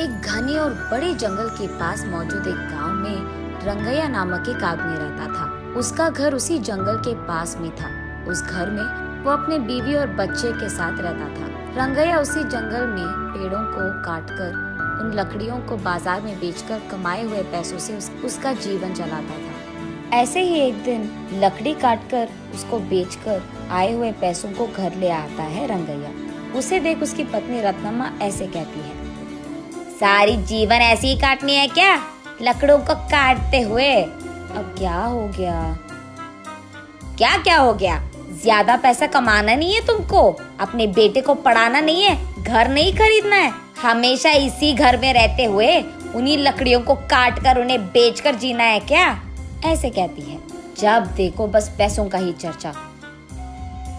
एक घने और बड़े जंगल के पास मौजूद एक गांव में रंगैया नामक एक आदमी रहता था। उसका घर उसी जंगल के पास में था। उस घर में वो अपने बीवी और बच्चे के साथ रहता था। रंगैया उसी जंगल में पेड़ों को काटकर उन लकड़ियों को बाजार में बेचकर कमाए हुए पैसों से उसका जीवन चलाता था। ऐसे ही एक दिन लकड़ी काटकर उसको बेचकर आए हुए पैसों को घर ले आता है रंगैया। उसे देख उसकी पत्नी रत्नम्मा ऐसे कहती है, सारी जीवन ऐसे ही काटनी है क्या, लकड़ों को काटते हुए? अब क्या हो गया? क्या क्या हो गया? ज्यादा पैसा कमाना नहीं है तुमको, अपने बेटे को पढ़ाना नहीं है, घर नहीं खरीदना है, हमेशा इसी घर में रहते हुए उन्हीं लकड़ियों को काट कर उन्हें बेचकर जीना है क्या? ऐसे कहती है। जब देखो बस पैसों का ही चर्चा,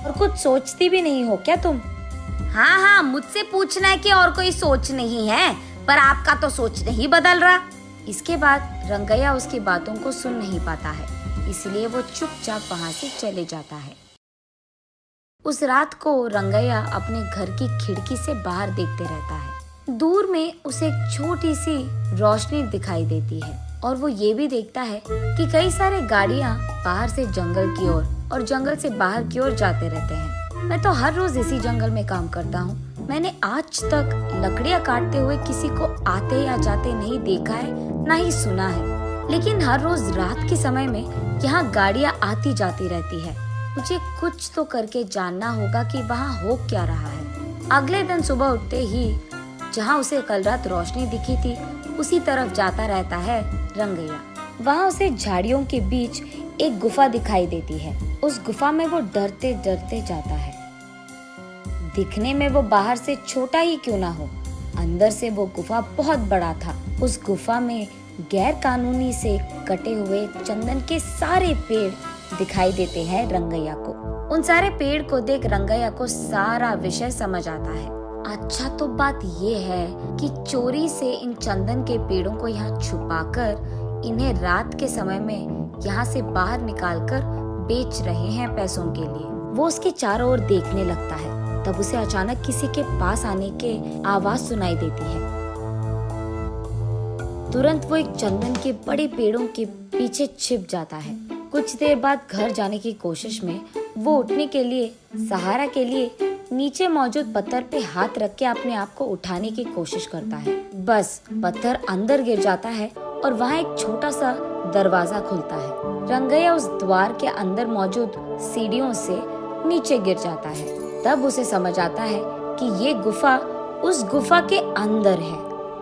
और कुछ सोचती भी नहीं हो क्या तुम? हाँ, मुझसे पूछना है कि और कोई सोच नहीं है, पर आपका तो सोच नहीं बदल रहा। इसके बाद रंगैया उसकी बातों को सुन नहीं पाता है, इसलिए वो चुपचाप वहाँ से चले जाता है। उस रात को रंगैया अपने घर की खिड़की से बाहर देखते रहता है। दूर में उसे एक छोटी सी रोशनी दिखाई देती है और वो ये भी देखता है कि कई सारे गाड़ियाँ बाहर से जंगल की ओर और जंगल से बाहर की ओर जाते रहते हैं। मैं तो हर रोज इसी जंगल में काम करता हूँ। मैंने आज तक लकड़ियाँ काटते हुए किसी को आते या जाते नहीं देखा है, ना ही सुना है। लेकिन हर रोज रात के समय में यहाँ गाड़ियाँ आती जाती रहती है। मुझे कुछ तो करके जानना होगा कि वहाँ हो क्या रहा है। अगले दिन सुबह उठते ही जहाँ उसे कल रात रोशनी दिखी थी, उसी तरफ जाता रहता है रंगैया। वहाँ उसे झाड़ियों के बीच एक गुफा दिखाई देती है। उस गुफा में वो डरते डरते जाता है। दिखने में वो बाहर से छोटा ही क्यों ना हो, अंदर से वो गुफा बहुत बड़ा था। उस गुफा में गैर कानूनी से कटे हुए चंदन के सारे पेड़ दिखाई देते हैं रंगैया को। उन सारे पेड़ को देख रंगैया को सारा विषय समझ आता है। अच्छा, तो बात ये है कि चोरी से इन चंदन के पेड़ों को यहाँ छुपाकर इन्हें रात के समय में यहाँ से बाहर निकालकर बेच रहे हैं पैसों के लिए। वो उसके चारों ओर देखने लगता है। तब उसे अचानक किसी के पास आने के आवाज सुनाई देती है। तुरंत वो एक चंदन के बड़े पेड़ों के पीछे छिप जाता है। कुछ देर बाद घर जाने की कोशिश में वो उठने के लिए सहारा के लिए नीचे मौजूद पत्थर पे हाथ रख के अपने आप को उठाने की कोशिश करता है। बस पत्थर अंदर गिर जाता है और वहाँ एक छोटा सा दरवाजा खुलता है। रंगैया उस द्वार के अंदर मौजूद सीढ़ियों से नीचे गिर जाता है। तब उसे समझ आता है कि ये गुफा उस गुफा के अंदर है।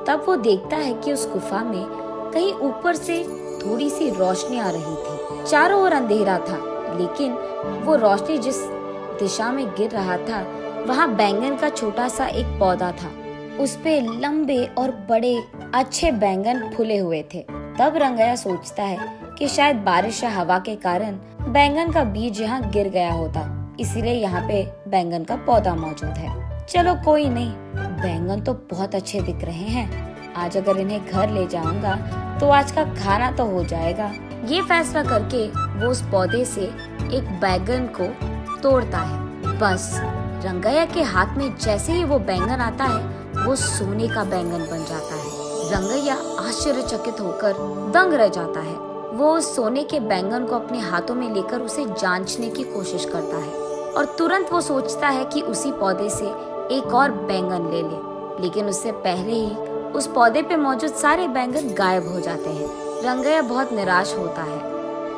तब वो देखता है कि उस गुफा में कहीं ऊपर से थोड़ी सी रोशनी आ रही थी। चारों ओर अंधेरा था, लेकिन वो रोशनी जिस दिशा में गिर रहा था वहाँ बैंगन का छोटा सा एक पौधा था। उस पे लंबे और बड़े अच्छे बैंगन फूले हुए थे। तब रंगैया सोचता है कि शायद बारिश या हवा के कारण बैंगन का बीज यहाँ गिर गया होता, इसीलिए यहाँ पे बैंगन का पौधा मौजूद है। चलो कोई नहीं, बैंगन तो बहुत अच्छे दिख रहे हैं, आज अगर इन्हें घर ले जाऊंगा तो आज का खाना तो हो जाएगा। ये फैसला करके वो उस पौधे से एक बैंगन को तोड़ता है। बस रंगैया के हाथ में जैसे ही वो बैंगन आता है, वो सोने का बैंगन बन जाता है। रंगैया आश्चर्यचकित होकर दंग रह जाता है। वो उस सोने के बैंगन को अपने हाथों में लेकर उसे जांचने की कोशिश करता है और तुरंत वो सोचता है कि उसी पौधे से एक और बैंगन ले ले, लेकिन उससे पहले ही उस पौधे पे मौजूद सारे बैंगन गायब हो जाते हैं। रंगैया बहुत निराश होता है।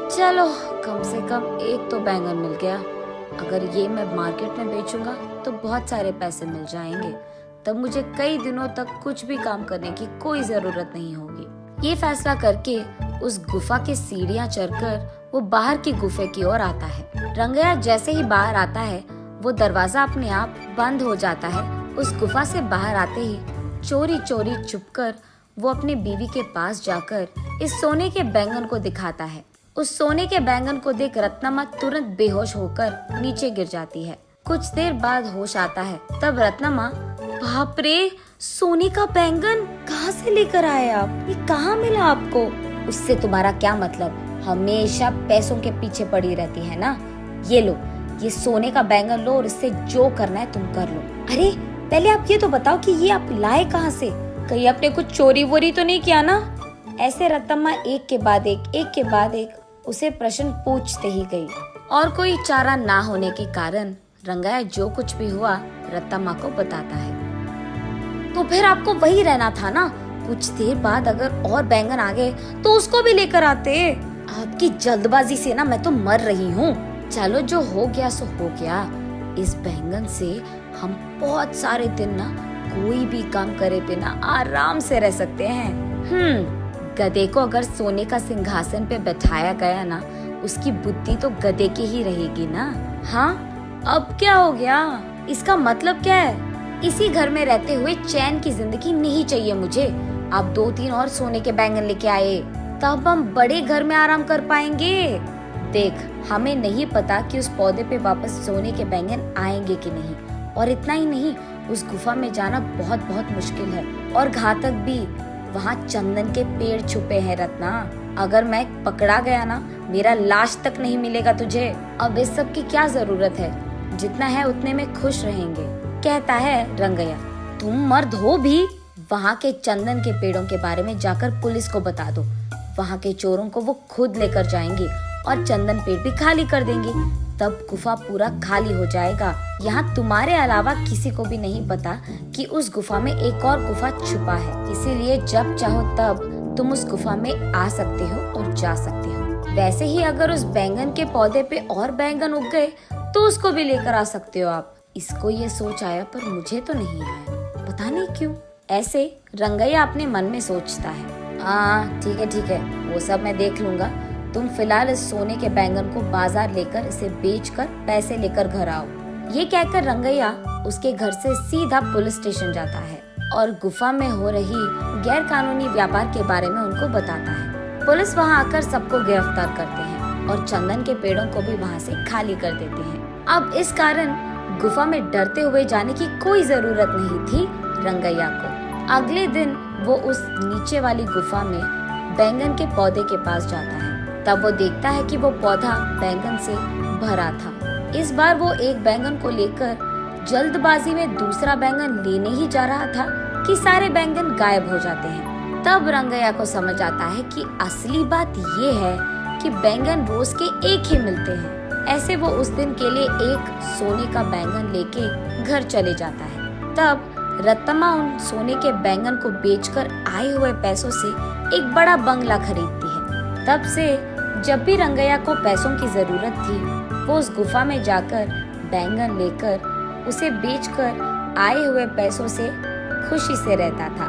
चलो कम से कम एक तो बैंगन मिल गया, अगर ये मैं मार्केट में बेचूंगा तो बहुत सारे पैसे मिल जाएंगे, तब मुझे कई दिनों तक कुछ भी काम करने की कोई जरूरत नहीं होगी। ये फैसला करके उस गुफा की सीढ़ियाँ चढ़कर वो बाहर की गुफे की ओर आता है। रंगैया जैसे ही बाहर आता है, वो दरवाजा अपने आप बंद हो जाता है। उस गुफा से बाहर आते ही चोरी चोरी छुपकर वो अपने बीवी के पास जाकर इस सोने के बैंगन को दिखाता है। उस सोने के बैंगन को देख रत्नम्मा तुरंत बेहोश होकर नीचे गिर जाती है। कुछ देर बाद होश आता है। तब रत्नम्मा, बाप रे, सोने का बैंगन कहाँ से लेकर आए आप? ये कहाँ मिला आपको? उससे तुम्हारा क्या मतलब? हमेशा पैसों के पीछे पड़ी रहती है ना। ये लो, ये सोने का बैंगन लो और इससे जो करना है तुम कर लो। अरे पहले आप ये तो बताओ कि ये आप लाए कहाँ से? कहीं आपने कुछ चोरी वोरी तो नहीं किया ना? ऐसे रत्तम्मा एक के बाद एक उसे प्रश्न पूछते ही गई और कोई चारा ना होने के कारण रंगैया जो कुछ भी हुआ रत्तम्मा को बताता है। तो फिर आपको वही रहना था ना, कुछ देर बाद अगर और बैंगन आ गए तो उसको भी लेकर आते। आपकी जल्दबाजी से ना मैं तो मर रही हूँ। चलो जो हो गया सो हो गया, इस बैंगन से हम बहुत सारे दिन ना कोई भी काम करे बिना आराम से रह सकते हैं। गधे को अगर सोने का सिंहासन पे बैठाया गया ना, उसकी बुद्धि तो गधे की ही रहेगी ना। हाँ, अब क्या हो गया? इसका मतलब क्या है? इसी घर में रहते हुए चैन की जिंदगी नहीं चाहिए मुझे। आप 2-3 और सोने के बैंगन लेके आए, तब हम बड़े घर में आराम कर पाएंगे। देख, हमें नहीं पता कि उस पौधे पे वापस सोने के बैंगन आएंगे कि नहीं, और इतना ही नहीं, उस गुफा में जाना बहुत बहुत मुश्किल है और घातक भी। वहाँ चंदन के पेड़ छुपे हैं रत्ना। अगर मैं पकड़ा गया ना, मेरा लाश तक नहीं मिलेगा तुझे। अब इस सब की क्या जरूरत है, जितना है उतने में खुश रहेंगे, कहता है रंगैया। तुम मर्द हो भी? वहाँ के चंदन के पेड़ों के बारे में जाकर पुलिस को बता दो। वहाँ के चोरों को वो खुद लेकर जाएंगे और चंदन पेड़ भी खाली कर देंगे। तब गुफा पूरा खाली हो जाएगा। यहाँ तुम्हारे अलावा किसी को भी नहीं पता कि उस गुफा में एक और गुफा छुपा है। इसीलिए जब चाहो तब तुम उस गुफा में आ सकते हो और जा सकते हो। वैसे ही अगर उस बैंगन के पौधे पे और बैंगन उग गए तो उसको भी लेकर आ सकते हो आप। इसको ये सोच आया पर मुझे तो नहीं आया, पता नहीं क्यों। ऐसे रंगैया अपने मन में सोचता है। ठीक है, वो सब मैं देख लूंगा। तुम फिलहाल इस सोने के बैंगन को बाजार लेकर इसे बेचकर पैसे लेकर घर आओ। ये कहकर रंगैया उसके घर से सीधा पुलिस स्टेशन जाता है और गुफा में हो रही गैर कानूनी व्यापार के बारे में उनको बताता है। पुलिस वहाँ आकर सबको गिरफ्तार करते हैं और चंदन के पेड़ों को भी वहाँ से खाली कर देते हैं। अब इस कारण गुफा में डरते हुए जाने की कोई जरूरत नहीं थी रंगैया को। अगले दिन वो उस नीचे वाली गुफा में बैंगन के पौधे के पास जाता है। तब वो देखता है कि वो पौधा बैंगन से भरा था। इस बार वो एक बैंगन को लेकर जल्दबाजी में दूसरा बैंगन लेने ही जा रहा था कि सारे बैंगन गायब हो जाते हैं। तब रंगैया को समझ आता है कि असली बात ये है कि बैंगन रोज के एक ही मिलते हैं। ऐसे वो उस दिन के लिए एक सोने का बैंगन लेके घर चले जाता है। तब रत्तम्मा उन सोने के बैंगन को बेचकर आए हुए पैसों से एक बड़ा बंगला खरीदती है। तब से जब भी रंगैया को पैसों की जरूरत थी, वो उस गुफा में जाकर बैंगन लेकर उसे बेचकर आए हुए पैसों से खुशी से रहता था।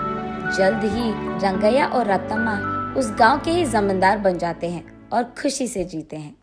जल्द ही रंगैया और रत्तम्मा उस गांव के ही जमींदार बन जाते हैं और खुशी से जीते हैं।